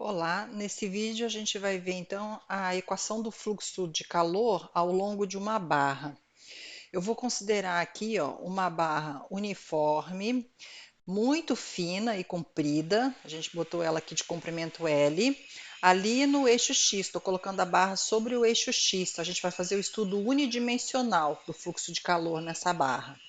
Olá, nesse vídeo a gente vai ver então a equação do fluxo de calor ao longo de uma barra. Eu vou considerar aqui, ó, uma barra uniforme, muito fina e comprida. A gente botou ela aqui de comprimento L. Ali no eixo X, estou colocando a barra sobre o eixo X. Então, a gente vai fazer o estudo unidimensional do fluxo de calor nessa barra.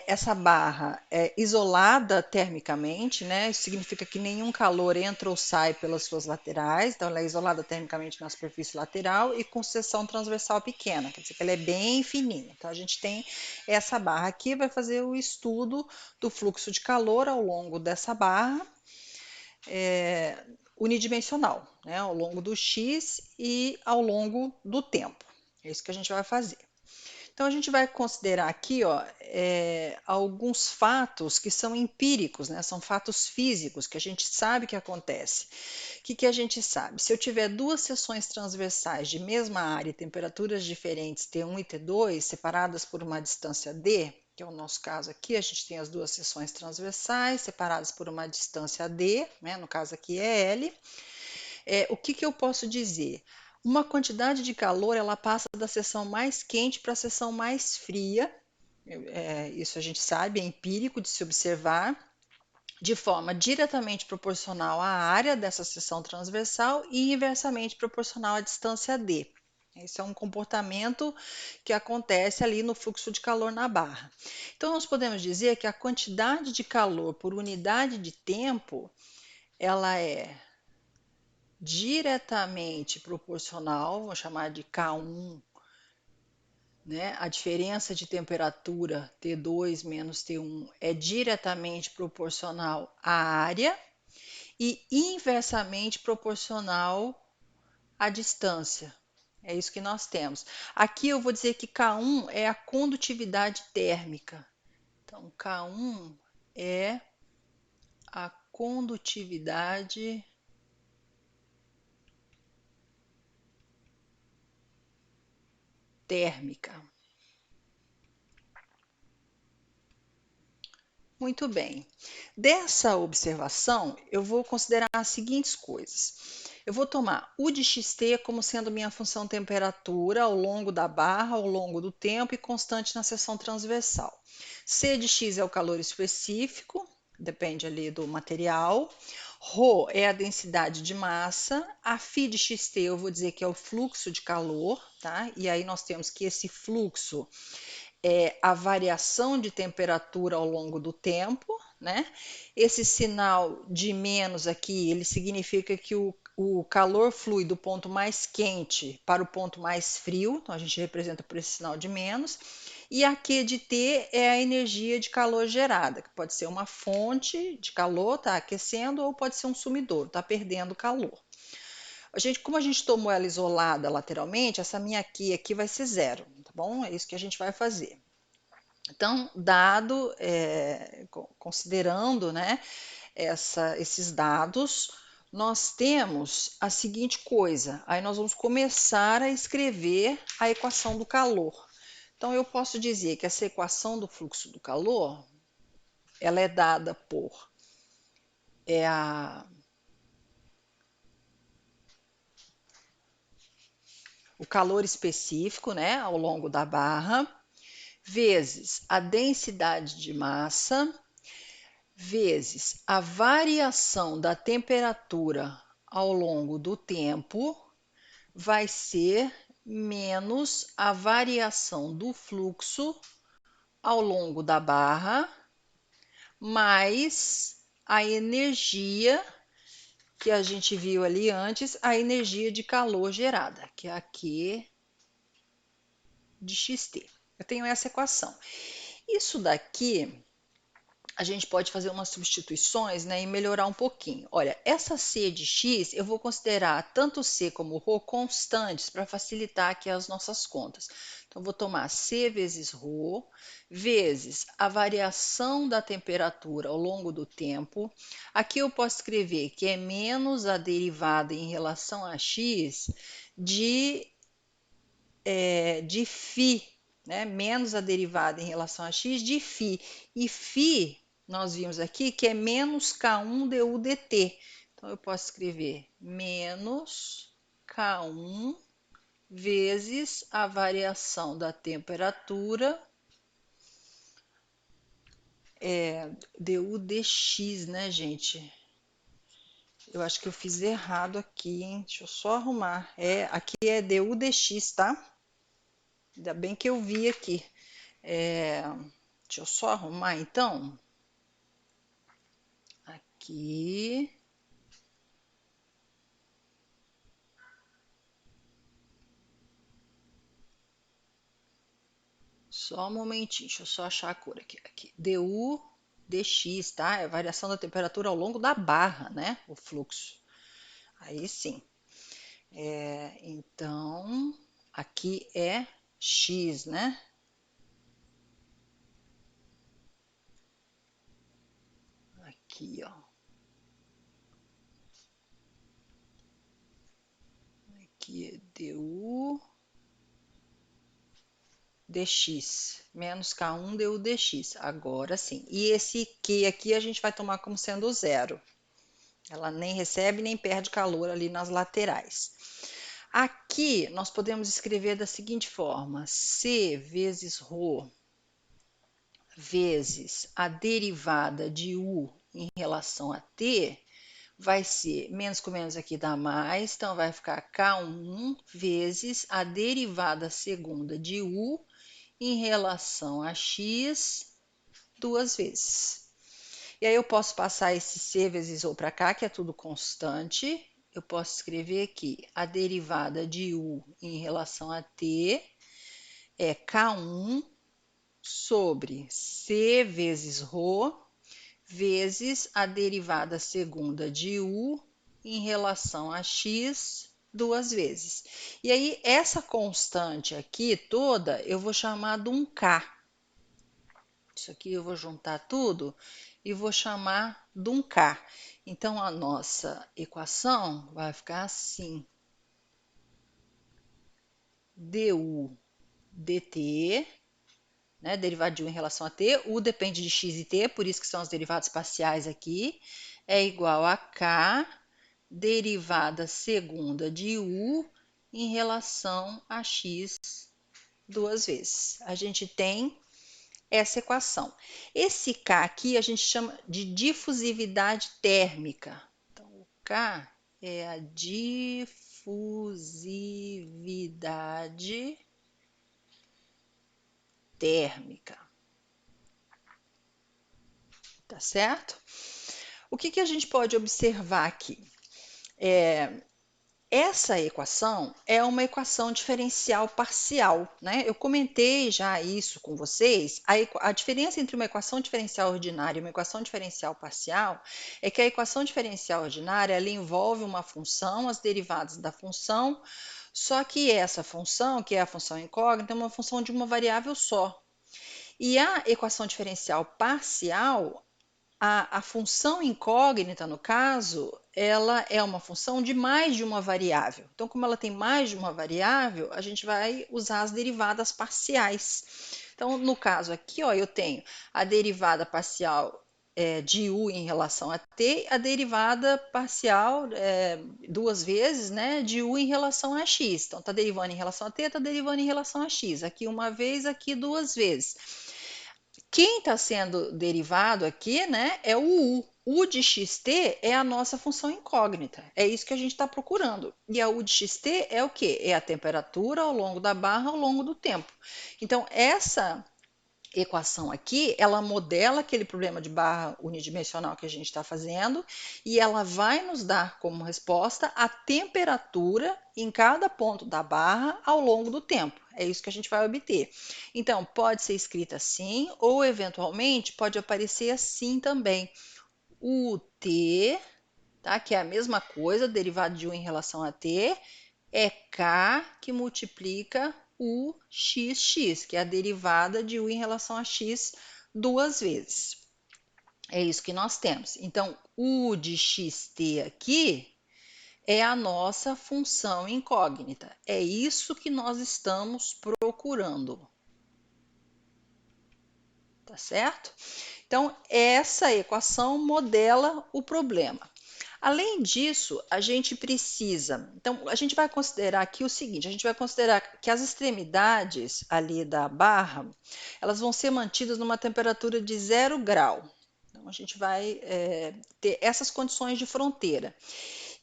Essa barra é isolada termicamente, né? Isso significa que nenhum calor entra ou sai pelas suas laterais, então ela é isolada termicamente na superfície lateral e com seção transversal pequena, quer dizer que ela é bem fininha. Então a gente tem essa barra aqui, vai fazer o estudo do fluxo de calor ao longo dessa barra unidimensional, né? Ao longo do X e ao longo do tempo. É isso que a gente vai fazer. Então, a gente vai considerar aqui, ó, alguns fatos que são empíricos, né? São fatos físicos que a gente sabe que acontece. O que a gente sabe? Se eu tiver duas seções transversais de mesma área e temperaturas diferentes, T1 e T2, separadas por uma distância D, que é o nosso caso aqui, a gente tem as duas seções transversais separadas por uma distância D, né? No caso aqui é L. O que eu posso dizer? Uma quantidade de calor ela passa da seção mais quente para a seção mais fria. Isso a gente sabe, é empírico de se observar, de forma diretamente proporcional à área dessa seção transversal e inversamente proporcional à distância d. Esse é um comportamento que acontece ali no fluxo de calor na barra. Então, nós podemos dizer que a quantidade de calor por unidade de tempo, ela é diretamente proporcional, vou chamar de K1, né? A diferença de temperatura T2 menos T1 é diretamente proporcional à área e inversamente proporcional à distância. É isso que nós temos. Aqui eu vou dizer que K1 é a condutividade térmica. Então, K1 é a condutividade térmica. Muito bem. Dessa observação, eu vou considerar as seguintes coisas. Eu vou tomar U de xt como sendo minha função temperatura ao longo da barra, ao longo do tempo e constante na seção transversal. C de x é o calor específico, depende ali do material. Rho é a densidade de massa. A φ de xt eu vou dizer que é o fluxo de calor, tá? E aí nós temos que esse fluxo é a variação de temperatura ao longo do tempo, né? Esse sinal de menos aqui, ele significa que o calor flui do ponto mais quente para o ponto mais frio, então a gente representa por esse sinal de menos. E a Q de T é a energia de calor gerada, que pode ser uma fonte de calor, está aquecendo, ou pode ser um sumidouro, está perdendo calor. Como a gente tomou ela isolada lateralmente, essa minha Q aqui vai ser zero, tá bom? É isso que a gente vai fazer. Então, considerando, né, esses dados, nós temos a seguinte coisa, aí nós vamos começar a escrever a equação do calor. Então, eu posso dizer que essa equação do fluxo do calor, ela é dada por é o calor específico, né, ao longo da barra, vezes a densidade de massa, vezes a variação da temperatura ao longo do tempo, vai ser menos a variação do fluxo ao longo da barra, mais a energia que a gente viu ali antes, a energia de calor gerada, que é a Q de xt. Eu tenho essa equação. Isso daqui a gente pode fazer umas substituições, né, e melhorar um pouquinho. Olha, essa C de x eu vou considerar tanto C como ρ constantes para facilitar aqui as nossas contas. Então, vou tomar C vezes ρ vezes a variação da temperatura ao longo do tempo. Aqui eu posso escrever que é menos a derivada em relação a x de φ, né? Menos a derivada em relação a x de φ. E φ, nós vimos aqui que é menos K1 du dt. Então, eu posso escrever menos K1 vezes a variação da temperatura, du dx, né, gente? Eu acho que eu fiz errado aqui, hein? Deixa eu só arrumar. Aqui é du dx, tá? Ainda bem que eu vi aqui. Deixa eu só arrumar, então. Aqui. Só um momentinho, deixa eu só achar a cor aqui. du dx, tá? É a variação da temperatura ao longo da barra, né? O fluxo. Aí sim. Então, aqui é x, né? Aqui, ó. Aqui é du dx, menos K1 du dx. Agora sim. E esse Q aqui a gente vai tomar como sendo zero. Ela nem recebe nem perde calor ali nas laterais. Aqui nós podemos escrever da seguinte forma: C vezes ρ vezes a derivada de U em relação a T vai ser, menos com menos aqui dá mais, então vai ficar K1 vezes a derivada segunda de U em relação a X duas vezes. E aí eu posso passar esse C vezes U para cá, que é tudo constante. Eu posso escrever aqui a derivada de U em relação a T é K1 sobre C vezes ρ vezes a derivada segunda de U em relação a x duas vezes. E aí, essa constante aqui toda, eu vou chamar de um K. Isso aqui eu vou juntar tudo e vou chamar de um K. Então, a nossa equação vai ficar assim. du dt, né, derivada de U em relação a t, U depende de x e t, por isso que são as derivadas parciais aqui, é igual a k derivada segunda de U em relação a x duas vezes. A gente tem essa equação. Esse K aqui a gente chama de difusividade térmica. Então, o K é a difusividade térmica. Tá certo? O que a gente pode observar aqui? Essa equação é uma equação diferencial parcial, né? Eu comentei já isso com vocês. A diferença entre uma equação diferencial ordinária e uma equação diferencial parcial é que a equação diferencial ordinária ela envolve uma função, as derivadas da função, só que essa função, que é a função incógnita, é uma função de uma variável só. E a equação diferencial parcial, a função incógnita, no caso, ela é uma função de mais de uma variável. Então, como ela tem mais de uma variável, a gente vai usar as derivadas parciais. Então, no caso aqui, ó, eu tenho a derivada parcial de U em relação a T, a derivada parcial duas vezes, né, de U em relação a X. Então, está derivando em relação a T, está derivando em relação a X. Aqui uma vez, aqui duas vezes. Quem está sendo derivado aqui, né, é o U. U de xt é a nossa função incógnita. É isso que a gente está procurando. E a U de xt é o quê? É a temperatura ao longo da barra ao longo do tempo. Então, essa equação aqui, ela modela aquele problema de barra unidimensional que a gente está fazendo e ela vai nos dar como resposta a temperatura em cada ponto da barra ao longo do tempo. É isso que a gente vai obter. Então, pode ser escrita assim ou, eventualmente, pode aparecer assim também. UT, tá? Que é a mesma coisa, derivado de U em relação a T, é K que multiplica o xx, que é a derivada de U em relação a x duas vezes. É isso que nós temos. Então, U de xt aqui é a nossa função incógnita. É isso que nós estamos procurando. Tá certo? Então, essa equação modela o problema. Além disso, a gente precisa. Então, a gente vai considerar aqui o seguinte: a gente vai considerar que as extremidades ali da barra, elas vão ser mantidas numa temperatura de 0 grau. Então, a gente vai ter essas condições de fronteira.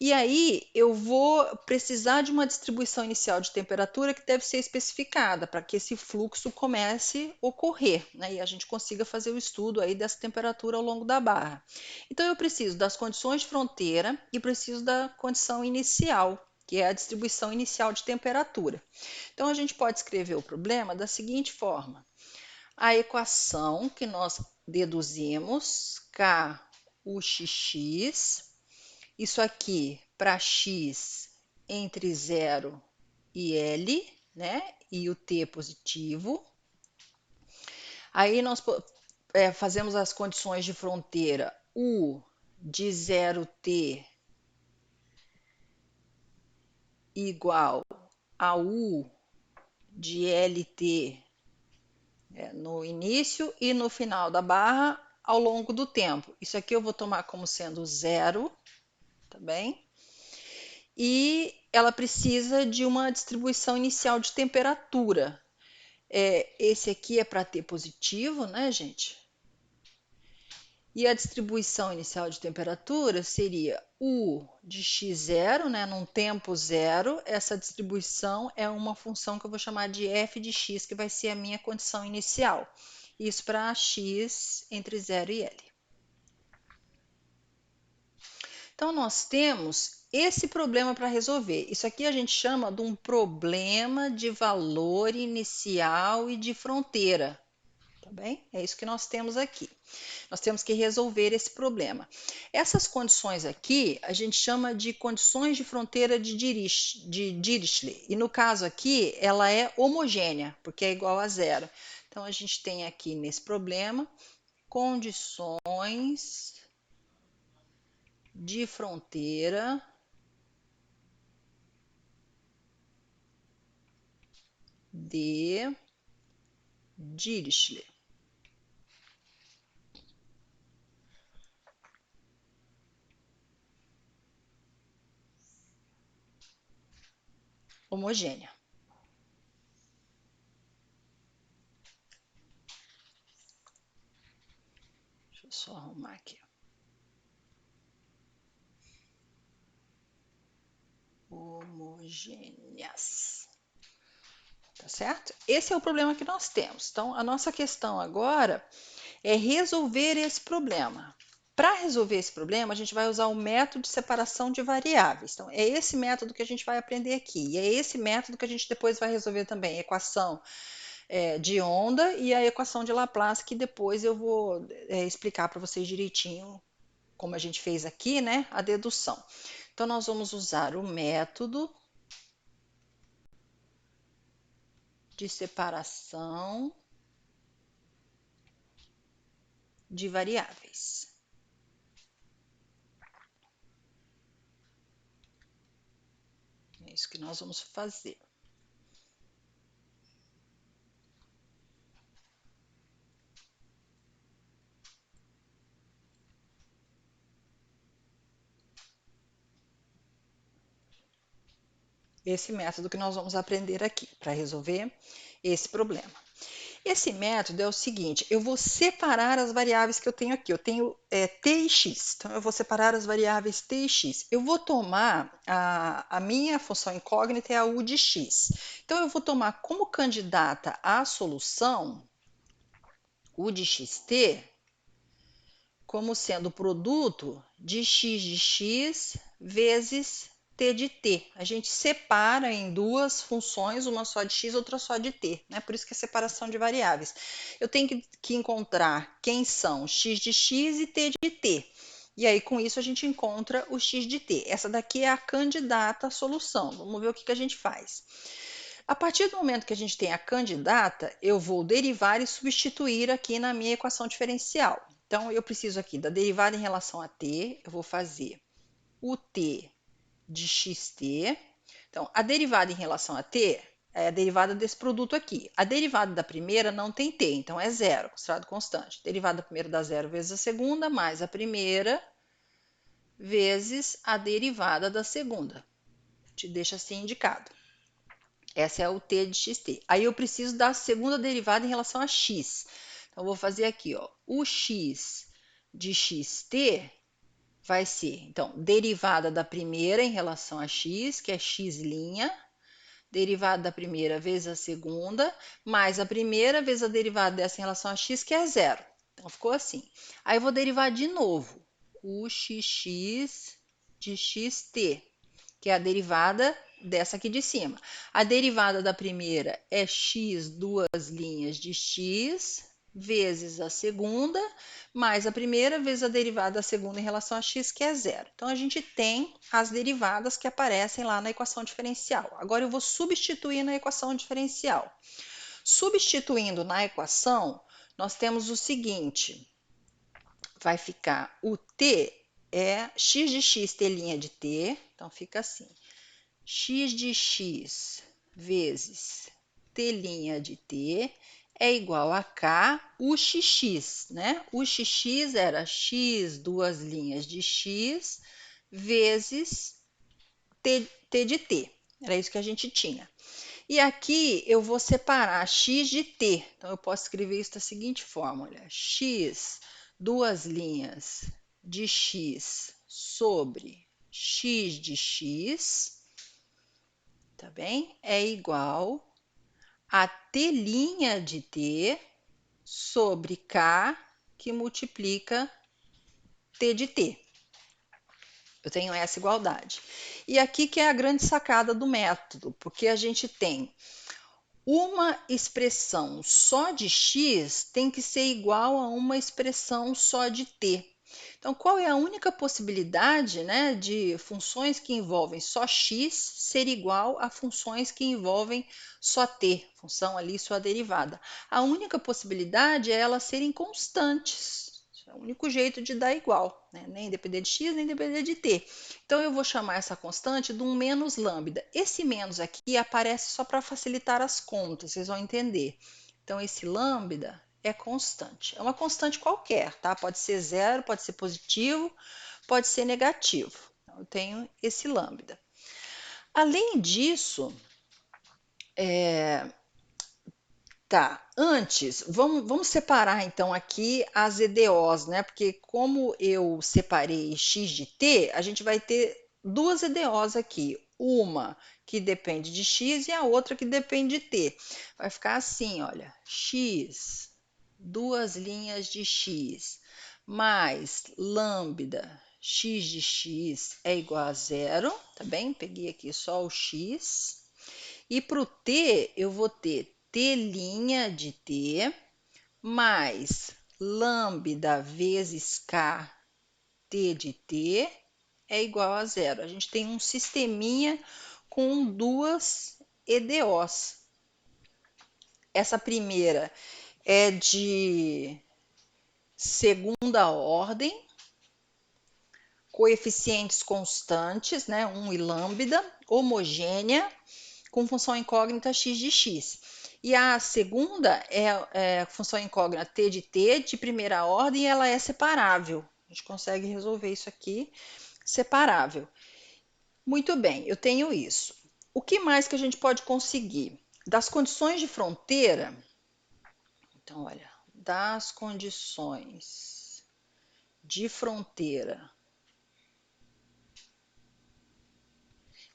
E aí eu vou precisar de uma distribuição inicial de temperatura que deve ser especificada para que esse fluxo comece a ocorrer, né, e a gente consiga fazer o estudo aí dessa temperatura ao longo da barra. Então eu preciso das condições de fronteira e preciso da condição inicial, que é a distribuição inicial de temperatura. Então a gente pode escrever o problema da seguinte forma: a equação que nós deduzimos, K UXX, isso aqui para x entre 0 e L, né? E o T positivo. Aí nós fazemos as condições de fronteira U de 0T igual a U de LT no início e no final da barra ao longo do tempo. Isso aqui eu vou tomar como sendo zero, tá bem? E ela precisa de uma distribuição inicial de temperatura. Esse aqui é para T positivo, né, gente? E a distribuição inicial de temperatura seria U de x0, né, num tempo zero. Essa distribuição é uma função que eu vou chamar de f de x, que vai ser a minha condição inicial. Isso para x entre 0 e L. Então, nós temos esse problema para resolver. Isso aqui a gente chama de um problema de valor inicial e de fronteira. Tá bem? É isso que nós temos aqui. Nós temos que resolver esse problema. Essas condições aqui, a gente chama de condições de fronteira de Dirichlet. E no caso aqui, ela é homogênea, porque é igual a zero. Então, a gente tem aqui nesse problema condições de fronteira de Dirichlet. Homogênea. Deixa eu só arrumar aqui. Homogêneas. Tá certo? Esse é o problema que nós temos. Então, a nossa questão agora é resolver esse problema. Para resolver esse problema, a gente vai usar o método de separação de variáveis. Então, é esse método que a gente vai aprender aqui. E é esse método que a gente depois vai resolver também a equação de onda e a equação de Laplace, que depois eu vou explicar para vocês direitinho, como a gente fez aqui, né, a dedução. Então, nós vamos usar o método de separação de variáveis. É isso que nós vamos fazer. Esse método que nós vamos aprender aqui para resolver esse problema. Esse método é o seguinte: eu vou separar as variáveis que eu tenho aqui. Eu tenho t e x, então eu vou separar as variáveis t e x. Eu vou tomar a minha função incógnita é a u de x. Então eu vou tomar como candidata à solução u de xt como sendo o produto de x vezes t de t. A gente separa em duas funções, uma só de x, outra só de t, né? Por isso que é separação de variáveis. Eu tenho que encontrar quem são x de x e t de t. E aí, com isso, a gente encontra o x de t. Essa daqui é a candidata à solução. Vamos ver o que a gente faz. A partir do momento que a gente tem a candidata, eu vou derivar e substituir aqui na minha equação diferencial. Então, eu preciso aqui da derivada em relação a t, eu vou fazer o t de xt. Então, a derivada em relação a t é a derivada desse produto aqui. A derivada da primeira não tem t, então é zero, considerado constante. A derivada da primeira dá zero vezes a segunda, mais a primeira, vezes a derivada da segunda. Te deixa assim indicado. Essa é o t de xt. Aí eu preciso da segunda derivada em relação a x. Então, eu vou fazer aqui, ó, o x de xt vai ser, então, derivada da primeira em relação a x, que é x', derivada da primeira vezes a segunda, mais a primeira vezes a derivada dessa em relação a x, que é zero. Então, ficou assim. Aí, eu vou derivar de novo o xx de xt, que é a derivada dessa aqui de cima. A derivada da primeira é x duas linhas de x vezes a segunda, mais a primeira vezes a derivada da segunda em relação a x, que é zero. Então, a gente tem as derivadas que aparecem lá na equação diferencial. Agora, eu vou substituir na equação diferencial. Substituindo na equação, nós temos o seguinte, vai ficar o t é x de x, t' de t, então fica assim, x de x vezes t' de t é igual a k, o xx, né? O xx era x duas linhas de x vezes t de t. Era isso que a gente tinha. E aqui eu vou separar x de t. Então, eu posso escrever isso da seguinte forma, olha, x duas linhas de x sobre x de x, tá bem? É igual a t' de t sobre k, que multiplica t de t. Eu tenho essa igualdade. E aqui que é a grande sacada do método, porque a gente tem uma expressão só de x tem que ser igual a uma expressão só de t. Então, qual é a única possibilidade, né, de funções que envolvem só x ser igual a funções que envolvem só t, função ali, sua derivada? A única possibilidade é elas serem constantes. É o único jeito de dar igual, né? Nem depender de x, nem depender de t. Então, eu vou chamar essa constante de um menos lambda. Esse menos aqui aparece só para facilitar as contas, vocês vão entender. Então, esse lambda é constante. É uma constante qualquer, tá? Pode ser zero, pode ser positivo, pode ser negativo. Então, eu tenho esse lambda. Além disso, antes, vamos separar então aqui as EDOs, né? Porque como eu separei x de t, a gente vai ter duas EDOs aqui. Uma que depende de x e a outra que depende de t. Vai ficar assim, olha, x, duas linhas de x, mais lambda x de x é igual a zero, tá bem? Peguei aqui só o x. E para o t, eu vou ter t' de t mais lambda vezes k t de t é igual a zero. A gente tem um sisteminha com duas EDOs. Essa primeira é de segunda ordem, coeficientes constantes, né, 1 e lambda, homogênea, com função incógnita x de x. E a segunda é função incógnita t de primeira ordem, e ela é separável. A gente consegue resolver isso aqui separável. Muito bem, eu tenho isso. O que mais que a gente pode conseguir? Das condições de fronteira, então, olha, das condições de fronteira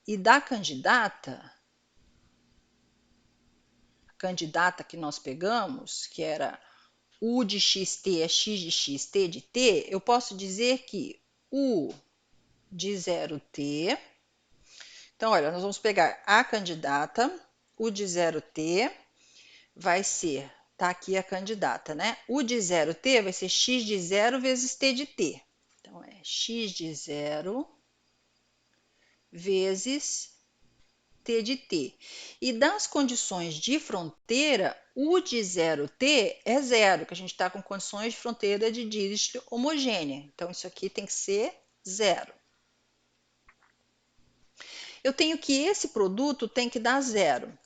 e da candidata, a candidata que nós pegamos, que era U de xt é x de x, t de t, eu posso dizer que U de 0t, então, olha, nós vamos pegar a candidata, U de 0t vai ser, tá aqui a candidata, né? U de 0t vai ser x de 0 vezes t de t. Então, é x de 0 vezes t de t. E das condições de fronteira, U de 0t é zero, que a gente está com condições de fronteira de Dirichlet homogênea. Então, isso aqui tem que ser zero. Eu tenho que esse produto tem que dar zero.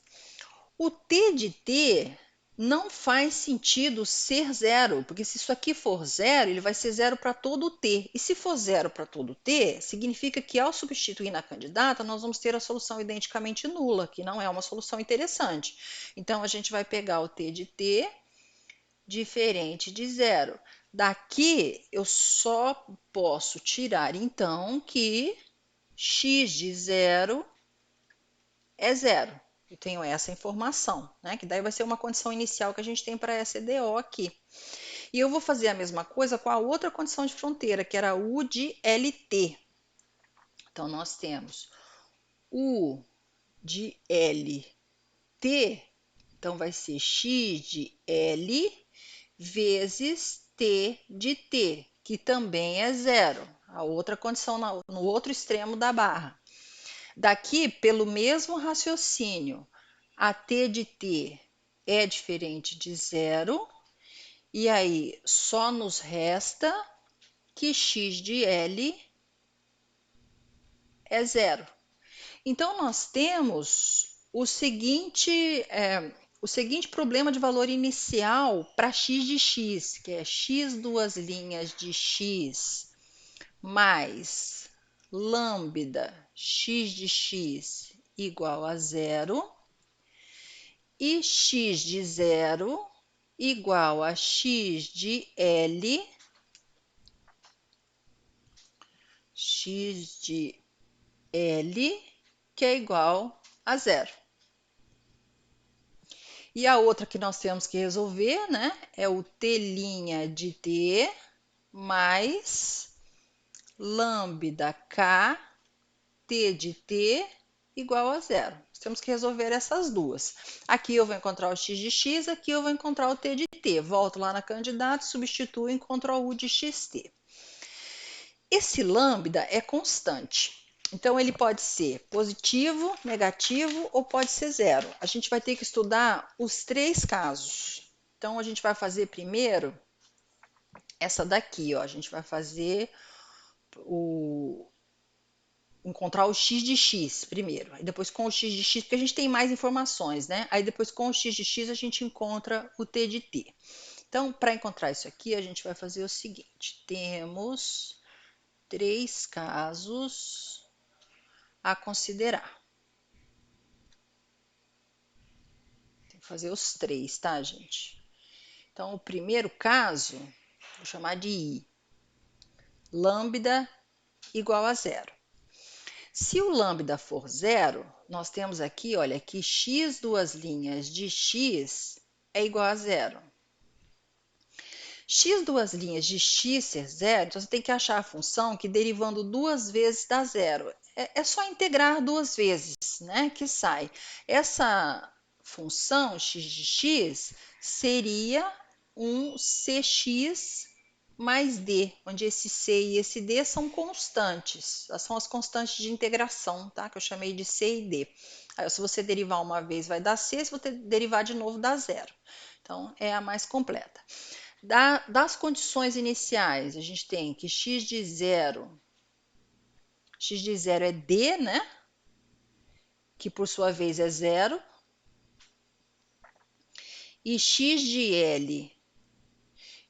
O t de t não faz sentido ser zero, porque se isso aqui for zero, ele vai ser zero para todo t. E se for zero para todo t, significa que ao substituir na candidata, nós vamos ter a solução identicamente nula, que não é uma solução interessante. Então, a gente vai pegar o t de t diferente de zero. Daqui, eu só posso tirar, então, que x de zero é zero. Eu tenho essa informação, né? Que daí vai ser uma condição inicial que a gente tem para essa EDO aqui. E eu vou fazer a mesma coisa com a outra condição de fronteira, que era U de LT. Então, nós temos U de LT, então vai ser x de L vezes T de T, que também é zero. A outra condição no outro extremo da barra. Daqui, pelo mesmo raciocínio, a t de t é diferente de zero, e aí só nos resta que x de L é zero. Então, nós temos o seguinte problema de valor inicial para x de x, que é x duas linhas de x mais lambda x de x igual a zero, e x de zero igual a x de L, x de L, que é igual a zero. E a outra que nós temos que resolver, né, é o t' de t mais lambda k t de t igual a zero. Nós temos que resolver essas duas. Aqui eu vou encontrar o x de x, aqui eu vou encontrar o t de t. Volto lá na candidata, substituo e encontro a u de xt. Esse lambda é constante. Então, ele pode ser positivo, negativo ou pode ser zero. A gente vai ter que estudar os três casos. Então, a gente vai fazer primeiro essa daqui, ó. A gente vai fazer encontrar o x de x primeiro. Aí depois com o x de x, porque a gente tem mais informações, né? Aí depois com o x de x a gente encontra o t de t. Então, para encontrar isso aqui, a gente vai fazer o seguinte. Temos três casos a considerar. Tem que fazer os três, tá, gente? Então, o primeiro caso, vou chamar de I. Lambda igual a zero. Se o lambda for zero, nós temos aqui, olha, que x duas linhas de x é igual a zero. X duas linhas de x ser zero, então você tem que achar a função que derivando duas vezes dá zero. É só integrar duas vezes, né, que sai. Essa função x de x seria um cx mais d, onde esse c e esse d são constantes, são as constantes de integração, tá? Que eu chamei de c e d. Aí, se você derivar uma vez vai dar c, se você derivar de novo dá zero. Então, é a mais completa. Das condições iniciais, a gente tem que x de zero é d, né? Que por sua vez é zero. E x de L,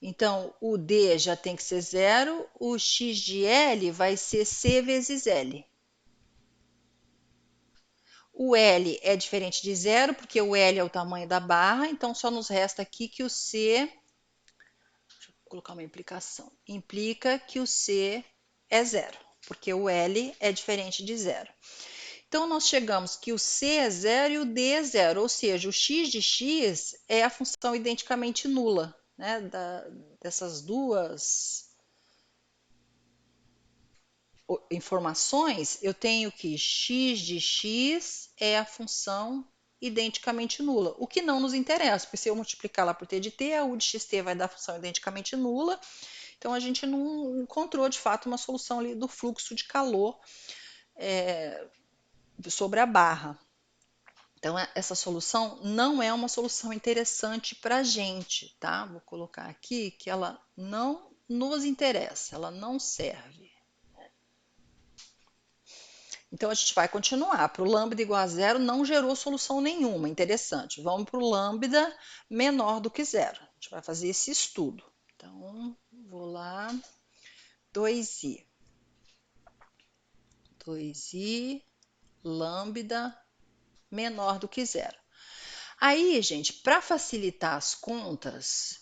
então o d já tem que ser zero, o x de L vai ser c vezes L. O L é diferente de zero, porque o L é o tamanho da barra, então só nos resta aqui que o C, deixa eu colocar uma implicação, implica que o C é zero, porque o L é diferente de zero. Então, nós chegamos que o C é zero e o D é zero, ou seja, o x de x é a função identicamente nula, né? Dessas duas informações, eu tenho que x de x é a função identicamente nula, o que não nos interessa, porque se eu multiplicar lá por t de t, a u de xt vai dar a função identicamente nula, então a gente não encontrou de fato uma solução ali do fluxo de calor sobre a barra. Então, essa solução não é uma solução interessante para a gente, tá? Vou colocar aqui que ela não nos interessa, ela não serve. Então, a gente vai continuar. Para o lambda igual a zero, não gerou solução nenhuma. Interessante. Vamos para o lambda menor do que zero. A gente vai fazer esse estudo. Então, vou lá. 2i. 2i lambda menor do que zero. Aí, gente, para facilitar as contas,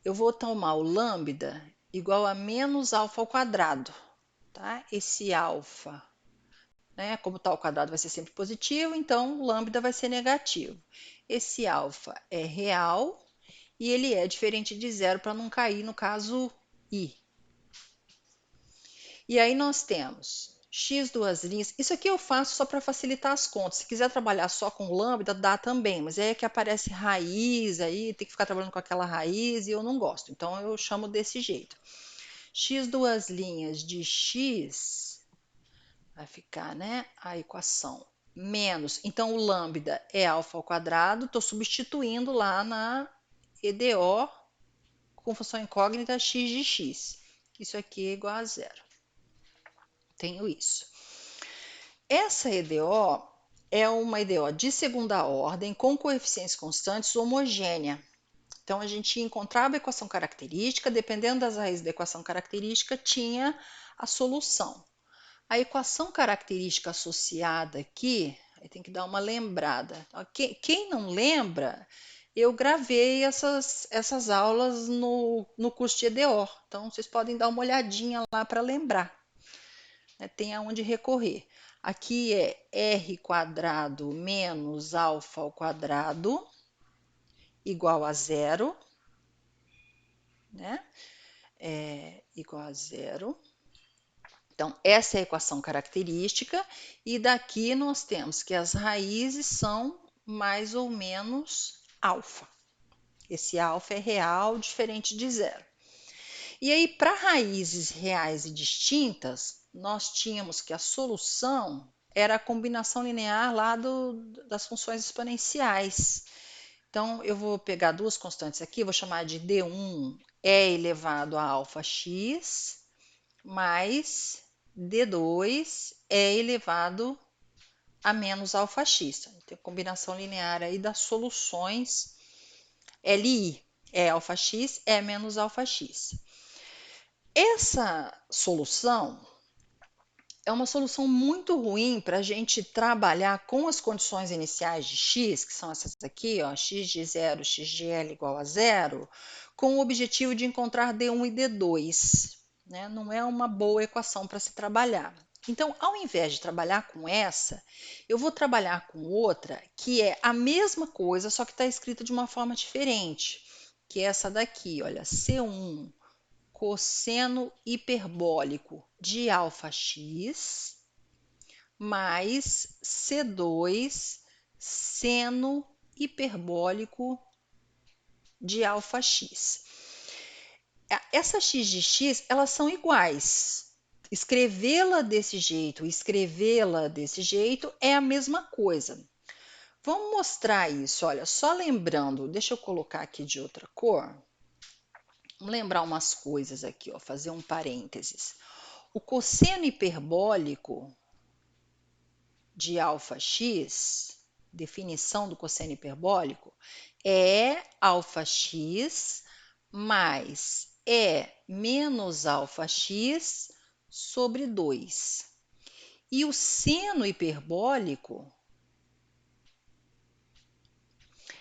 eu vou tomar o lambda igual a menos alfa ao quadrado, tá? Esse alfa, né? Como tá ao quadrado vai ser sempre positivo, então o lambda vai ser negativo. Esse alfa é real e ele é diferente de zero para não cair no caso i. E aí nós temos x duas linhas. Isso aqui eu faço só para facilitar as contas. Se quiser trabalhar só com lambda, dá também, mas é que aparece raiz aí, tem que ficar trabalhando com aquela raiz e eu não gosto. Então eu chamo desse jeito. X duas linhas de x vai ficar, né, a equação menos. Então o lambda é alfa ao quadrado, estou substituindo lá na EDO com função incógnita x de x. Isso aqui é igual a zero. Tenho isso. Essa EDO é uma EDO de segunda ordem com coeficientes constantes homogênea. Então, a gente encontrava a equação característica, dependendo das raízes da equação característica, tinha a solução. A equação característica associada aqui, aí tem que dar uma lembrada. Quem não lembra, eu gravei essas aulas no curso de EDO, então vocês podem dar uma olhadinha lá para lembrar. Tem aonde recorrer. Aqui é r quadrado menos alfa ao quadrado igual a zero, né? Igual a zero. Então, essa é a equação característica, e daqui nós temos que as raízes são mais ou menos alfa. Esse alfa é real, diferente de zero. E aí, para raízes reais e distintas, nós tínhamos que a solução era a combinação linear lá das funções exponenciais. Então, eu vou pegar duas constantes aqui, vou chamar de D1 é elevado a alfa x, mais D2 é elevado a menos alfa x. Tem a combinação linear aí das soluções LI é alfa x, é menos alfa x. Essa solução é uma solução muito ruim para a gente trabalhar com as condições iniciais de x, que são essas aqui, ó, x de 0, x de L igual a zero, com o objetivo de encontrar D1 e D2. Né? Não é uma boa equação para se trabalhar. Então, ao invés de trabalhar com essa, eu vou trabalhar com outra que é a mesma coisa, só que está escrita de uma forma diferente, que é essa daqui, olha, C1 cosseno hiperbólico de alfa x mais C2 seno hiperbólico de alfa x. Essas x de x, elas são iguais. Escrevê-la desse jeito, escrevê-la desse jeito é a mesma coisa. Vamos mostrar isso, olha, só lembrando, deixa eu colocar aqui de outra cor. Vamos lembrar umas coisas aqui, ó, fazer um parênteses. O cosseno hiperbólico de alfa x, definição do cosseno hiperbólico, é alfa x mais E menos alfa x sobre 2. E o seno hiperbólico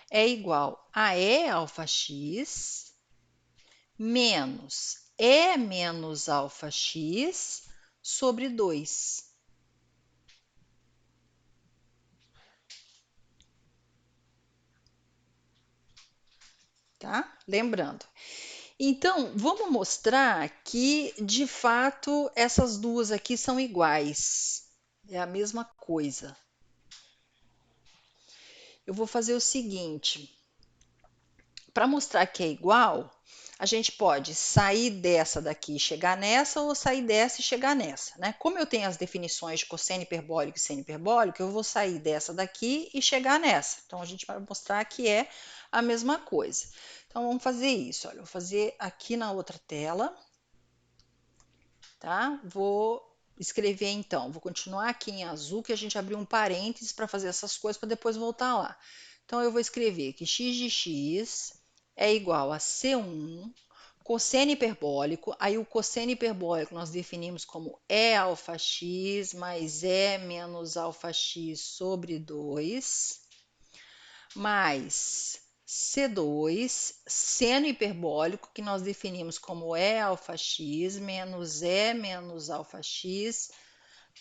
é igual a E alfa x menos E menos alfa x sobre 2. Tá? Lembrando. Então, vamos mostrar que, de fato, essas duas aqui são iguais. É a mesma coisa. Eu vou fazer o seguinte. Para mostrar que é igual, a gente pode sair dessa daqui e chegar nessa, ou sair dessa e chegar nessa, né? Como eu tenho as definições de cosseno hiperbólico e seno hiperbólico, eu vou sair dessa daqui e chegar nessa. Então, a gente vai mostrar que é a mesma coisa. Então, vamos fazer isso. Olha, eu vou fazer aqui na outra tela, tá? Vou escrever então, vou continuar aqui em azul, que a gente abriu um parênteses para fazer essas coisas para depois voltar lá. Então eu vou escrever que x de x é igual a C1 cosseno hiperbólico. Aí o cosseno hiperbólico nós definimos como E alfa x mais E menos alfa x sobre 2, mais C2, seno hiperbólico, que nós definimos como E alfa x menos E menos alfa x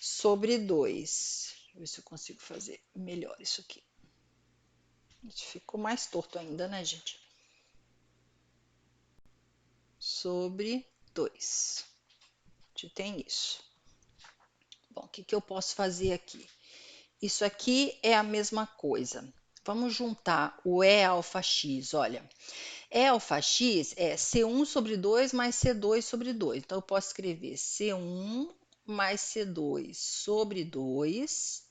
sobre 2. Deixa eu ver se eu consigo fazer melhor isso aqui. Isso ficou mais torto ainda, né, gente? Sobre 2. A gente tem isso. Bom, o que eu posso fazer aqui? Isso aqui é a mesma coisa. Vamos juntar o E alfa x, olha. E alfa x é C1 sobre 2 mais C2 sobre 2. Então, eu posso escrever C1 mais C2 sobre 2,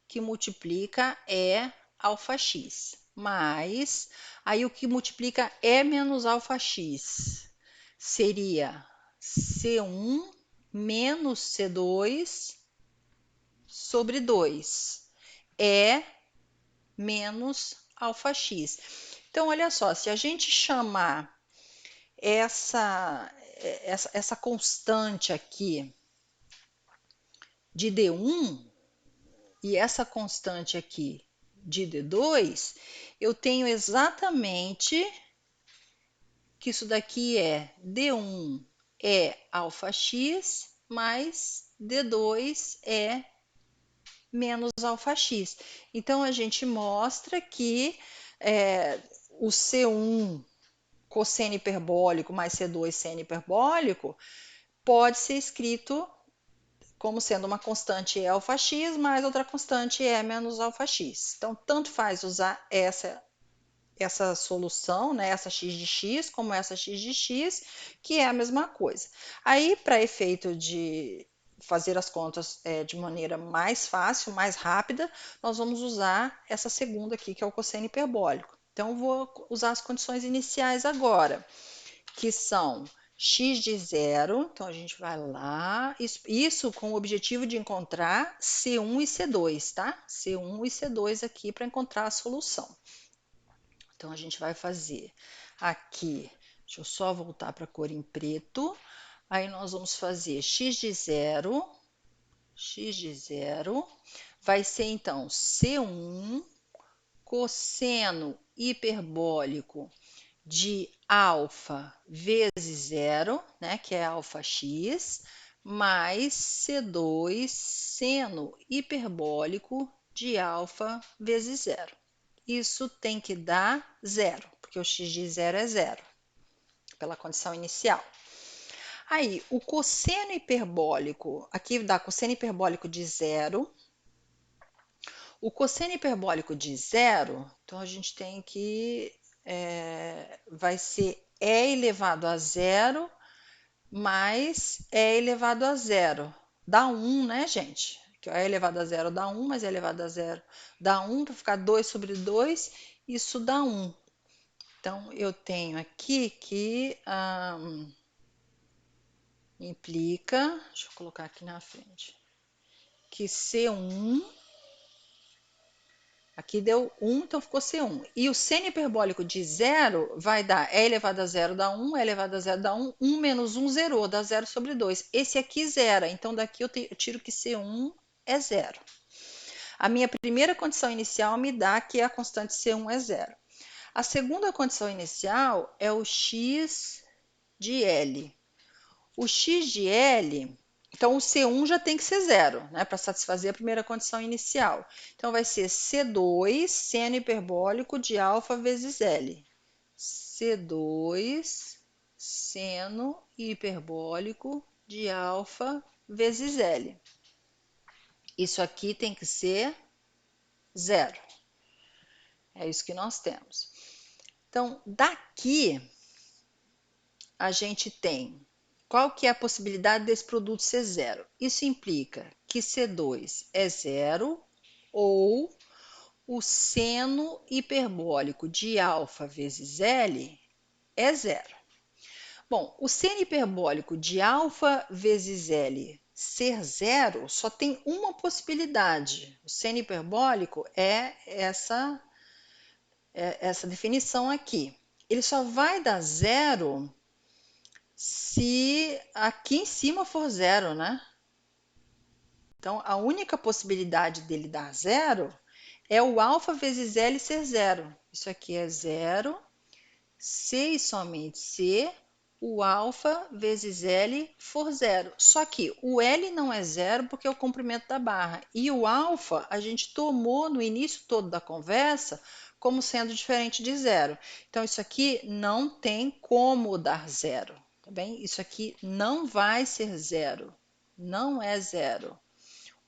que multiplica E alfa x, mais, aí o que multiplica E menos alfa x seria C1 menos C2 sobre 2. E menos alfa x. Então, olha só, se a gente chamar essa constante aqui de D1 e essa constante aqui de D2, eu tenho exatamente que isso daqui é D1 é alfa x mais D2 é menos alfa x. Então, a gente mostra que o C1 cosseno hiperbólico mais C2 seno hiperbólico pode ser escrito como sendo uma constante E alfa x mais outra constante E menos alfa x. Então, tanto faz usar essa solução, né, essa x de x, como essa x de x, que é a mesma coisa. Aí, para efeito de fazer as contas de maneira mais fácil, mais rápida, nós vamos usar essa segunda aqui, que é o cosseno hiperbólico. Então, vou usar as condições iniciais agora, que são x de zero, então a gente vai lá, isso com o objetivo de encontrar C1 e C2, tá? C1 e C2 aqui para encontrar a solução. Então, a gente vai fazer aqui, deixa eu só voltar para a cor em preto, aí nós vamos fazer x de zero, vai ser então C1 cosseno hiperbólico de alfa vezes zero, né, que é alfa x, mais C2 seno hiperbólico de alfa vezes zero. Isso tem que dar zero, porque o x de zero é zero, pela condição inicial. Aí, o cosseno hiperbólico, aqui dá cosseno hiperbólico de zero. O cosseno hiperbólico de zero, então a gente tem que, vai ser E elevado a zero mais E elevado a zero. Dá 1, né, gente? Que E elevado a zero dá 1, mas E elevado a zero dá 1, para ficar 2 sobre 2, isso dá 1. Então, eu tenho aqui que implica, deixa eu colocar aqui na frente, que C1, aqui deu 1, então ficou C1. E o seno hiperbólico de zero vai dar E elevado a zero dá 1, E elevado a zero dá 1, 1 menos 1 zerou, dá 0 sobre 2. Esse aqui zera, então daqui eu tiro que C1 é zero. A minha primeira condição inicial me dá que a constante C1 é zero. A segunda condição inicial é o x de L. O x de L, então o C1 já tem que ser zero, né, para satisfazer a primeira condição inicial. Então vai ser C2 seno hiperbólico de alfa vezes L. C2 seno hiperbólico de alfa vezes L. Isso aqui tem que ser zero. É isso que nós temos. Então, daqui a gente tem qual que é a possibilidade desse produto ser zero. Isso implica que C2 é zero ou o seno hiperbólico de alfa vezes L é zero. Bom, o seno hiperbólico de alfa vezes L ser zero, só tem uma possibilidade. O seno hiperbólico é essa definição aqui. Ele só vai dar zero se aqui em cima for zero, né? Então, a única possibilidade dele dar zero é o alfa vezes L ser zero. Isso aqui é zero, se e somente se o alfa vezes L for zero. Só que o L não é zero porque é o comprimento da barra. E o alfa a gente tomou no início todo da conversa como sendo diferente de zero. Então, isso aqui não tem como dar zero, tá bem? Isso aqui não vai ser zero, não é zero.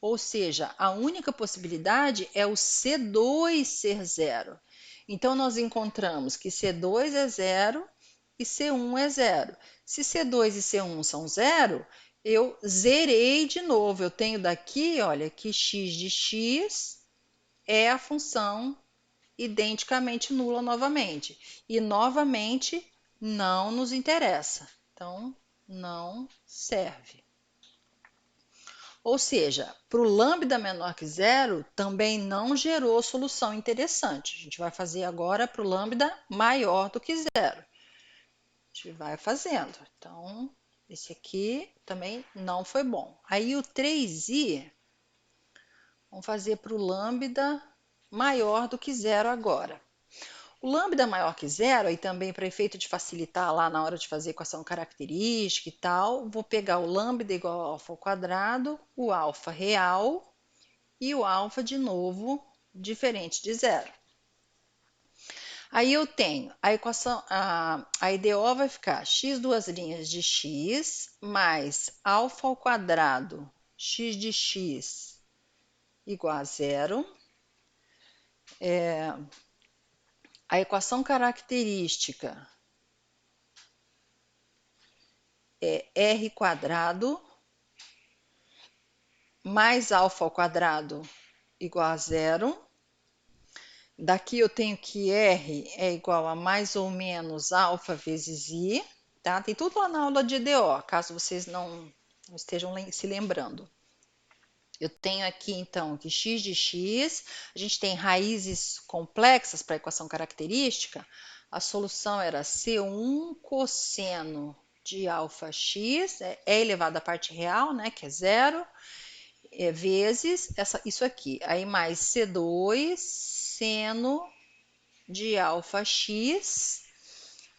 Ou seja, a única possibilidade é o C2 ser zero. Então, nós encontramos que C2 é zero e C1 é zero. Se C2 e C1 são zero, eu zerei de novo. Eu tenho daqui, olha, que x de x é a função identicamente nula novamente. E, novamente, não nos interessa. Então, não serve. Ou seja, para o lambda menor que zero, também não gerou solução interessante. A gente vai fazer agora para o lambda maior do que zero. A gente vai fazendo. Então, esse aqui também não foi bom. Aí o 3i, vamos fazer para o lambda maior do que zero agora. O lambda maior que zero, aí também para efeito de facilitar lá na hora de fazer equação característica e tal, vou pegar o lambda igual a alfa ao quadrado, o alfa real e o alfa de novo diferente de zero. Aí eu tenho a equação, a IDO vai ficar x duas linhas de x mais alfa ao quadrado x de x igual a zero. A equação característica é r quadrado mais alfa ao quadrado igual a zero. Daqui eu tenho que R é igual a mais ou menos alfa vezes I, tá? Tem tudo lá na aula de EDO, caso vocês não estejam se lembrando. Eu tenho aqui, então, que x de x, a gente tem raízes complexas para a equação característica, a solução era C1 cosseno de alfa x, é elevado à parte real, né, que é zero, vezes isso aqui. Aí mais C2 seno de alfa x,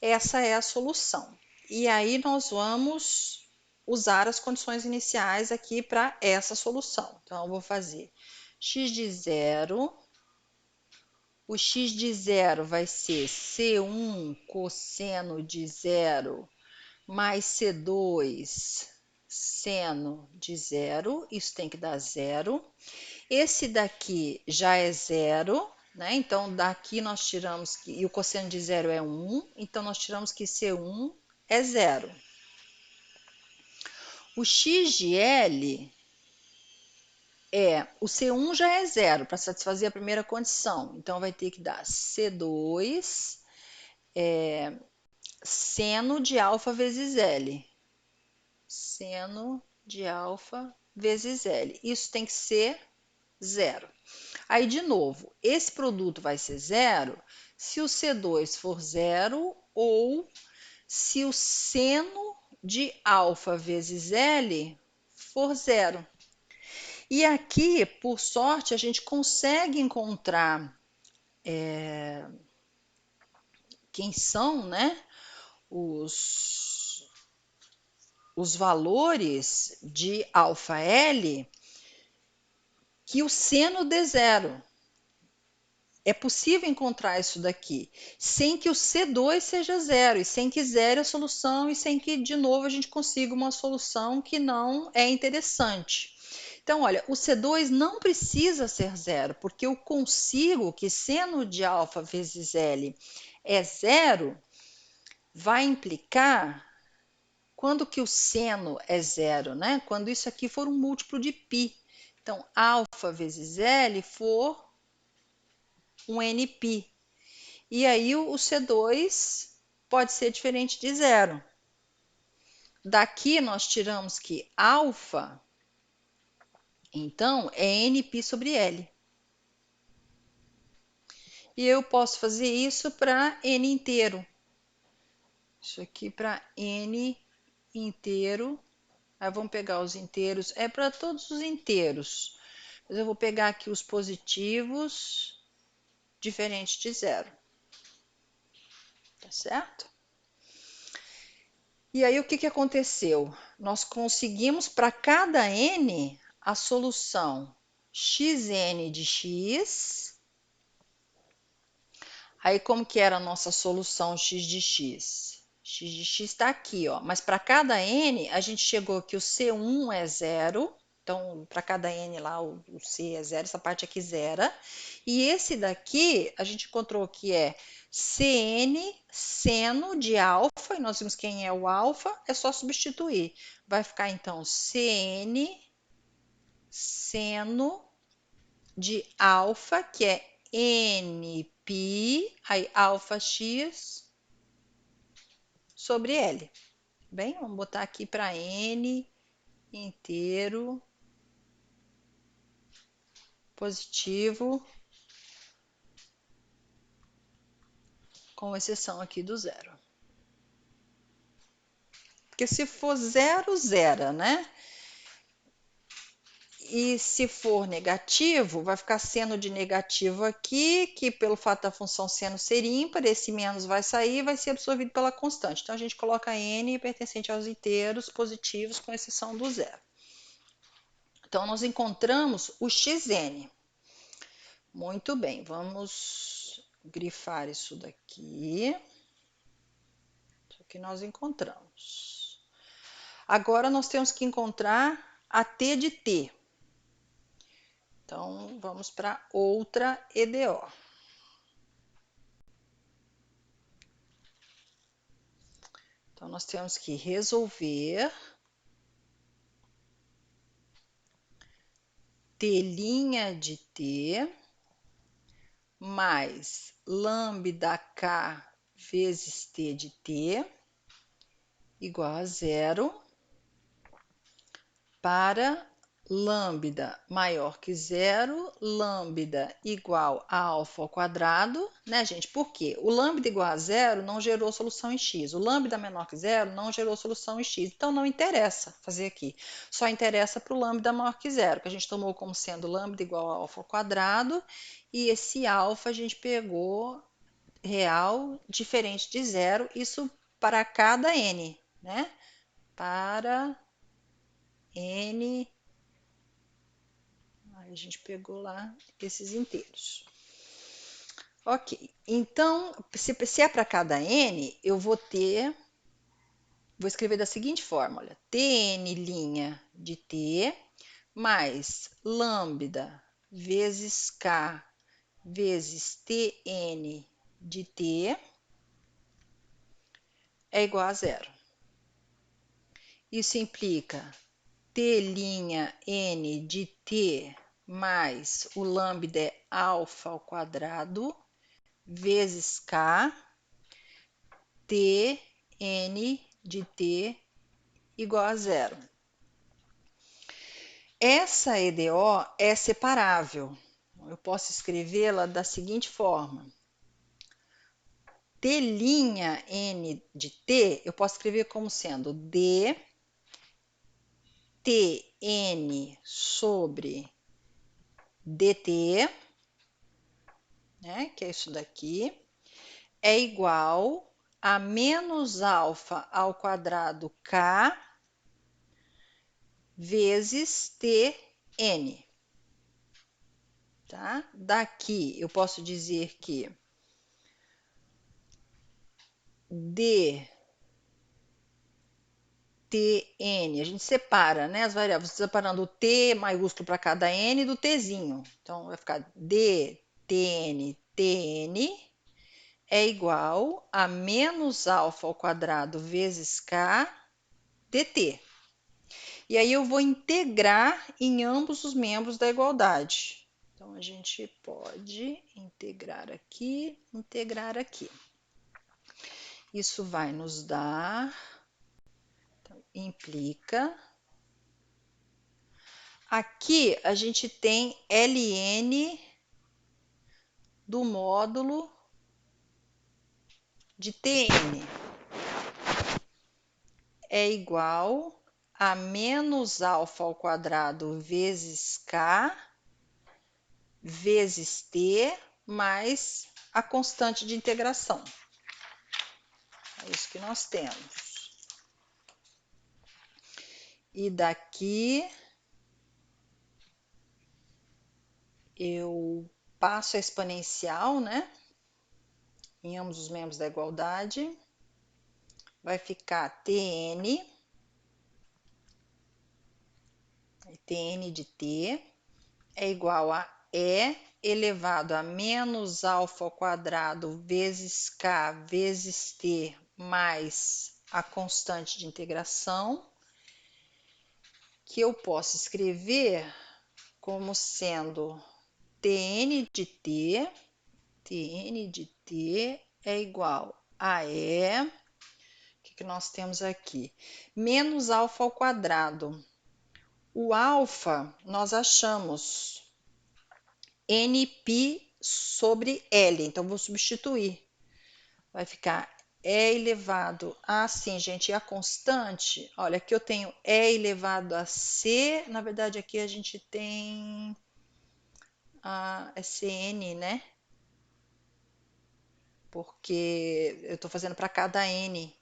essa é a solução. E aí nós vamos usar as condições iniciais aqui para essa solução. Então, eu vou fazer x de zero, o x de zero vai ser C1 cosseno de zero mais C2 seno de zero, isso tem que dar zero. Esse daqui já é zero, né? Então, daqui nós tiramos que, e o cosseno de zero é 1, então nós tiramos que C1 é zero. O x de L o C1 já é zero, para satisfazer a primeira condição. Então, vai ter que dar C2 seno de alfa vezes L. Seno de alfa vezes L. Isso tem que ser zero. Aí, de novo, esse produto vai ser zero se o C2 for zero ou se o seno de alfa vezes L for zero. E aqui, por sorte, a gente consegue encontrar quem são, né, os valores de alfa L que o seno dê zero. É possível encontrar isso daqui, sem que o C2 seja zero, e sem que zere a solução, e sem que, de novo, a gente consiga uma solução que não é interessante. Então, olha, o C2 não precisa ser zero, porque eu consigo que seno de alfa vezes L é zero, vai implicar quando que o seno é zero, né? Quando isso aqui for um múltiplo de π. Então, alfa vezes L for um Nπ. E aí o C2 pode ser diferente de zero. Daqui nós tiramos que alfa Então, é nπ sobre L. E eu posso fazer isso para n inteiro. Isso aqui para n inteiro. Aí vamos pegar os inteiros. É para todos os inteiros. Mas eu vou pegar aqui os positivos diferentes de zero. Tá certo? E aí o que aconteceu? Nós conseguimos para cada n a solução xn de x. Aí como que era a nossa solução x de x? X de x está aqui, ó. Mas para cada n, a gente chegou que o C1 é zero. Então, para cada n lá, o C é zero, essa parte aqui zera. E esse daqui, a gente encontrou que é Cn seno de alfa, e nós vimos quem é o alfa, é só substituir. Vai ficar, então, Cn seno de alfa, que é nπ, aí alfa x sobre L. Bem, vamos botar aqui para n inteiro positivo, com exceção aqui do zero. Porque se for zero, zera, né? E se for negativo, vai ficar seno de negativo aqui, que pelo fato da função seno ser ímpar, esse menos vai sair e vai ser absorvido pela constante. Então, a gente coloca n pertencente aos inteiros positivos, com exceção do zero. Então, nós encontramos o xn. Muito bem, vamos grifar isso daqui. Isso que nós encontramos. Agora, nós temos que encontrar a t de t. Então, vamos para outra EDO. Então, nós temos que resolver t' de t mais lambda k vezes t de t igual a zero para lambda maior que zero, lambda igual a alfa ao quadrado, né, gente? Por quê? O lambda igual a zero não gerou solução em x. O lambda menor que zero não gerou solução em x. Então, não interessa fazer aqui. Só interessa para o lambda maior que zero, que a gente tomou como sendo lambda igual a alfa ao quadrado, e esse alfa a gente pegou real diferente de zero, isso para cada n, né? Para n, aí a gente pegou lá esses inteiros. Ok, então, se é para cada n, eu vou escrever da seguinte forma, olha, tn' de t mais lambda vezes k vezes tn de t é igual a zero. Isso implica t'N de t mais o lambda é alfa ao quadrado vezes k, Tn de t igual a zero. Essa EDO é separável. Eu posso escrevê-la da seguinte forma. T'N de t, eu posso escrever como sendo d Tn sobre dt, né, que é isso daqui, é igual a menos alfa ao quadrado k vezes Tn. Tá? Daqui eu posso dizer que dTn, a gente separa, né, as variáveis, separando o t maiúsculo para cada n do tzinho. Então, vai ficar dTn, Tn é igual a menos alfa ao quadrado vezes k dt. E aí eu vou integrar em ambos os membros da igualdade. Então, a gente pode integrar aqui, integrar aqui. Isso vai nos dar, então, implica Aqui a gente tem ln do módulo de Tn é igual a menos alfa ao quadrado vezes k vezes t mais a constante de integração. É isso que nós temos. E daqui eu passo a exponencial, né? Em ambos os membros da igualdade. Vai ficar Tn de t é igual a E elevado a menos alfa ao quadrado vezes k vezes t mais a constante de integração, que eu posso escrever como sendo Tn de t é igual a E, o que nós temos aqui? Menos alfa ao quadrado. O alfa nós achamos nπ sobre L, então vou substituir. Vai ficar E elevado a, sim, gente, e a constante, olha, aqui eu tenho E elevado a C, na verdade aqui a gente tem a Cn, né? Porque eu estou fazendo para cada n.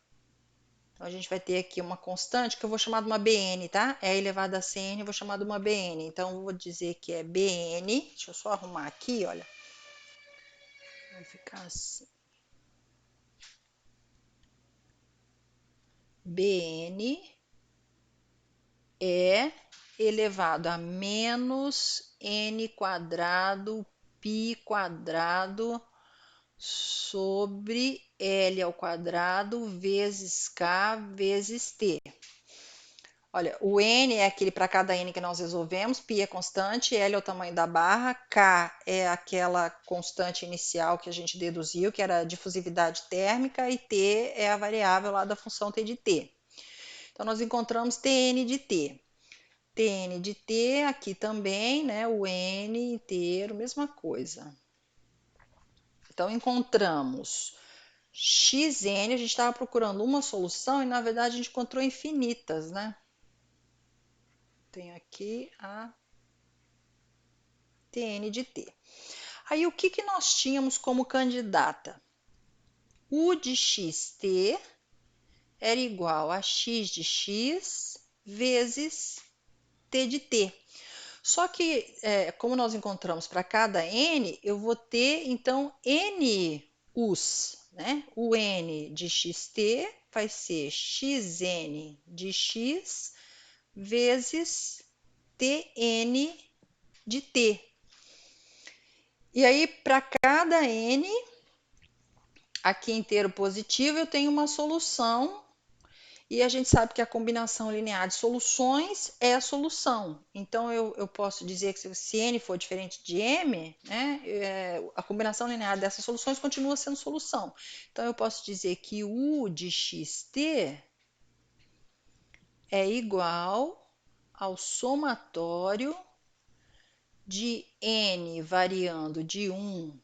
Então, a gente vai ter aqui uma constante que eu vou chamar de uma Bn, tá? E elevado a Cn, eu vou chamar de uma Bn. Então, eu vou dizer que é Bn. Deixa eu só arrumar aqui, olha. Vai ficar assim. Bn é elevado a menos n quadrado π quadrado sobre L ao quadrado vezes K vezes T. Olha, o N é aquele para cada N que nós resolvemos, π é constante, L é o tamanho da barra, K é aquela constante inicial que a gente deduziu, que era a difusividade térmica, e T é a variável lá da função T de T. Então, nós encontramos Tn de T. Tn de T aqui também, né? O N inteiro, mesma coisa. Então, encontramos Xn, a gente estava procurando uma solução e, na verdade, a gente encontrou infinitas, né? Tem aqui a Tn de T. Aí, o que nós tínhamos como candidata? U de xt era igual a x de x vezes t de t. Só que, como nós encontramos para cada n, eu vou ter, então, n u's, né? O n de xt vai ser xn de x vezes tn de t. E aí, para cada n, aqui inteiro positivo, eu tenho uma solução. E a gente sabe que a combinação linear de soluções é a solução. Então, eu posso dizer que se n for diferente de m, né, a combinação linear dessas soluções continua sendo solução. Então, eu posso dizer que u de xt é igual ao somatório de n variando de 1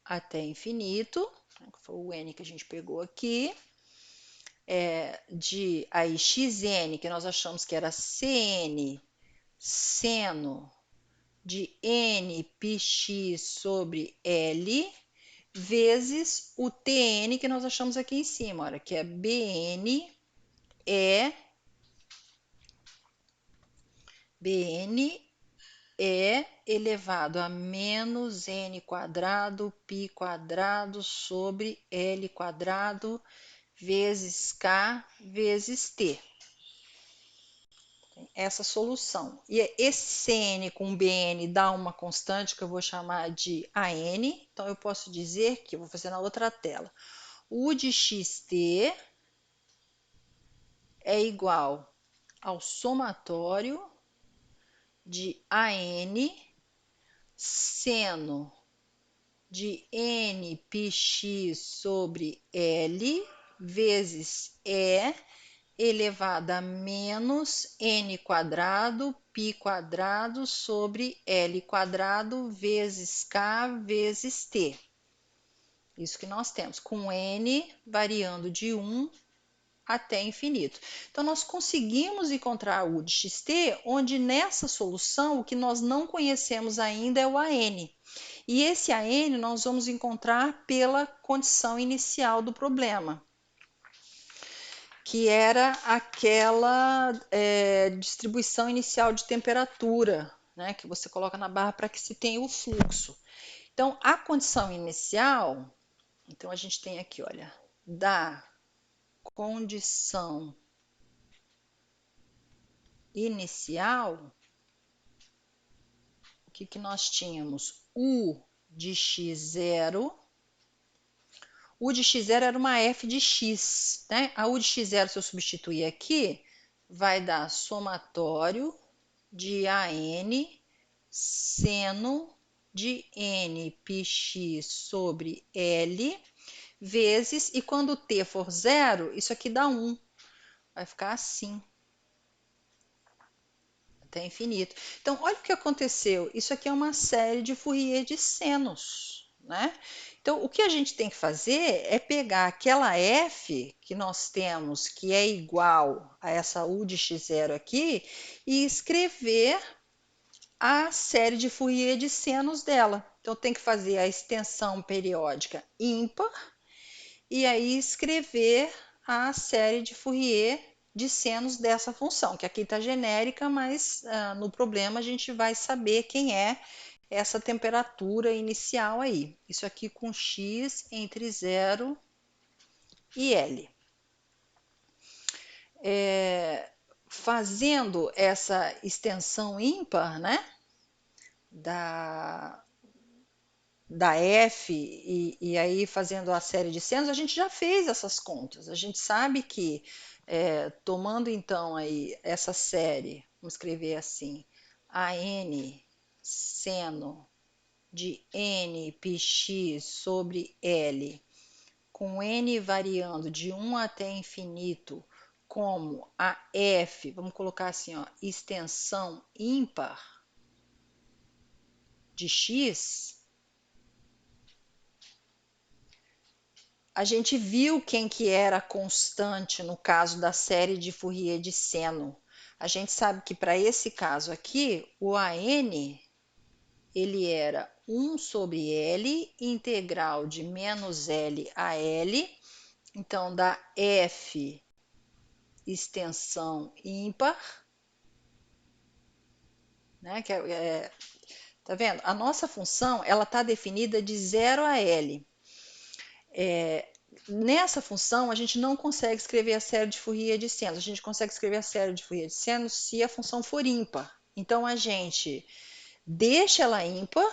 até infinito, que foi o n que a gente pegou aqui, de aí xn, que nós achamos que era cn seno de n πx sobre L, vezes o Tn que nós achamos aqui em cima, olha, que é Bn é elevado a menos n quadrado π quadrado sobre L quadrado vezes K vezes T. Essa solução. E esse Cn com Bn dá uma constante que eu vou chamar de An. Então, eu posso dizer que, eu vou fazer na outra tela, U de xt é igual ao somatório de An seno de nπx sobre L vezes E elevado a menos n quadrado π quadrado sobre L quadrado vezes K vezes T. Isso que nós temos, com n variando de 1 até infinito. Então, nós conseguimos encontrar U de xt, onde nessa solução o que nós não conhecemos ainda é o AN. E esse AN nós vamos encontrar pela condição inicial do problema, que era aquela distribuição inicial de temperatura, né, que você coloca na barra para que se tenha o fluxo. Então, a condição inicial, então a gente tem aqui, olha, da condição inicial, o que, que nós tínhamos? U de x0. U de x0 era uma f de x, né? A U de x0, se eu substituir aqui, vai dar somatório de AN seno de n πx sobre L vezes, e quando t for 0, isso aqui dá 1. Vai ficar assim, até infinito. Então, olha o que aconteceu. Isso aqui é uma série de Fourier de senos, né? Então, o que a gente tem que fazer é pegar aquela f que nós temos, que é igual a essa U de x0 aqui, e escrever a série de Fourier de senos dela. Então, tem que fazer a extensão periódica ímpar e aí escrever a série de Fourier de senos dessa função, que aqui está genérica, mas no problema a gente vai saber quem é essa temperatura inicial aí. Isso aqui com x entre 0 e L. Fazendo essa extensão ímpar, né, da f e aí fazendo a série de senos, a gente já fez essas contas. A gente sabe que, tomando então aí essa série, vamos escrever assim, AN seno de n πx sobre L, com n variando de 1 até infinito, como a f, vamos colocar assim, ó, extensão ímpar de x, a gente viu quem que era a constante no caso da série de Fourier de seno. A gente sabe que para esse caso aqui, o AN ele era 1 sobre L, integral de menos L a L, então dá F extensão ímpar, né? Tá vendo? A nossa função ela está definida de 0 a L. Nessa função, a gente não consegue escrever a série de Fourier de senos. A gente consegue escrever a série de Fourier de senos se a função for ímpar. Então, a gente deixa ela ímpar,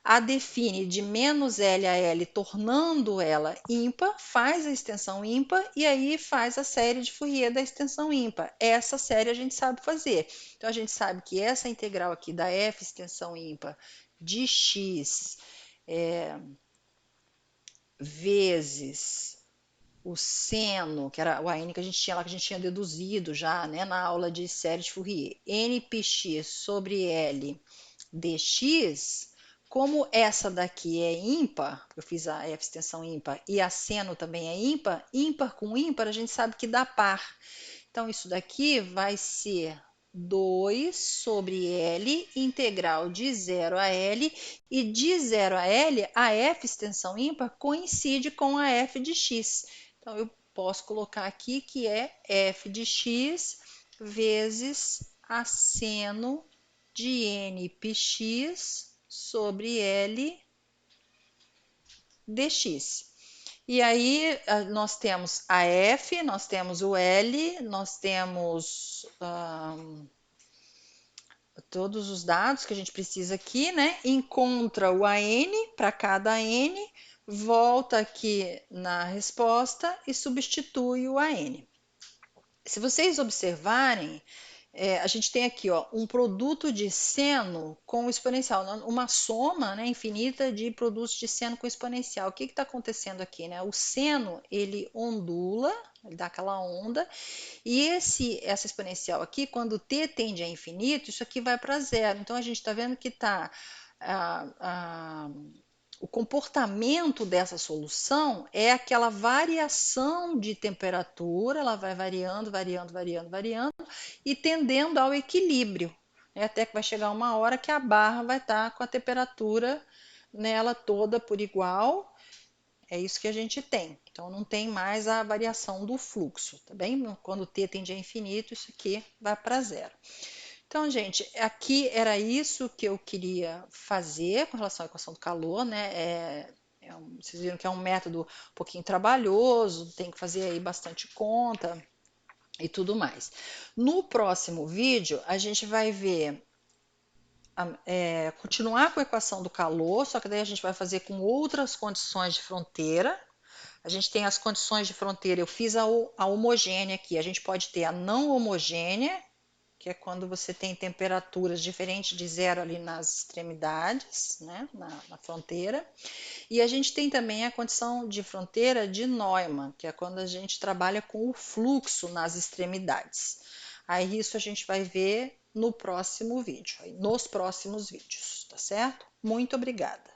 a define de menos L a L, tornando ela ímpar, faz a extensão ímpar e aí faz a série de Fourier da extensão ímpar. Essa série a gente sabe fazer. Então, a gente sabe que essa integral aqui da f extensão ímpar de x vezes o seno, que era o AN que a gente tinha lá, que a gente tinha deduzido já, né, na aula de série de Fourier, nπx sobre L dx, como essa daqui é ímpar, eu fiz a f extensão ímpar, e a seno também é ímpar, ímpar com ímpar a gente sabe que dá par. Então, isso daqui vai ser 2 sobre L, integral de 0 a L, e de 0 a L, a f extensão ímpar coincide com a f de x. Então, eu posso colocar aqui que é f de x vezes a seno de nπx sobre L dx. E aí nós temos a F, nós temos o L, nós temos todos os dados que a gente precisa aqui, né? Encontra o AN para cada N, volta aqui na resposta e substitui o AN. Se vocês observarem, a gente tem aqui, ó, um produto de seno com exponencial, uma soma, né, infinita de produtos de seno com exponencial. O que está acontecendo aqui, né? O seno, ele ondula, ele dá aquela onda, e essa exponencial aqui, quando t tende a infinito, isso aqui vai para zero. Então, a gente está vendo que está o comportamento dessa solução é aquela variação de temperatura, ela vai variando, variando, variando, variando, e tendendo ao equilíbrio, né? Até que vai chegar uma hora que a barra vai estar com a temperatura nela toda por igual. É isso que a gente tem. Então não tem mais a variação do fluxo, tá bem? Quando t tende a infinito, isso aqui vai para zero. Então, gente, aqui era isso que eu queria fazer com relação à equação do calor, né? Vocês viram que é um método um pouquinho trabalhoso, tem que fazer aí bastante conta e tudo mais. No próximo vídeo, a gente vai ver, continuar com a equação do calor, só que daí a gente vai fazer com outras condições de fronteira. A gente tem as condições de fronteira, eu fiz a homogênea aqui, a gente pode ter a não homogênea, que é quando você tem temperaturas diferentes de zero ali nas extremidades, né, na fronteira. E a gente tem também a condição de fronteira de Neumann, que é quando a gente trabalha com o fluxo nas extremidades. Aí isso a gente vai ver no próximo vídeo, nos próximos vídeos, tá certo? Muito obrigada.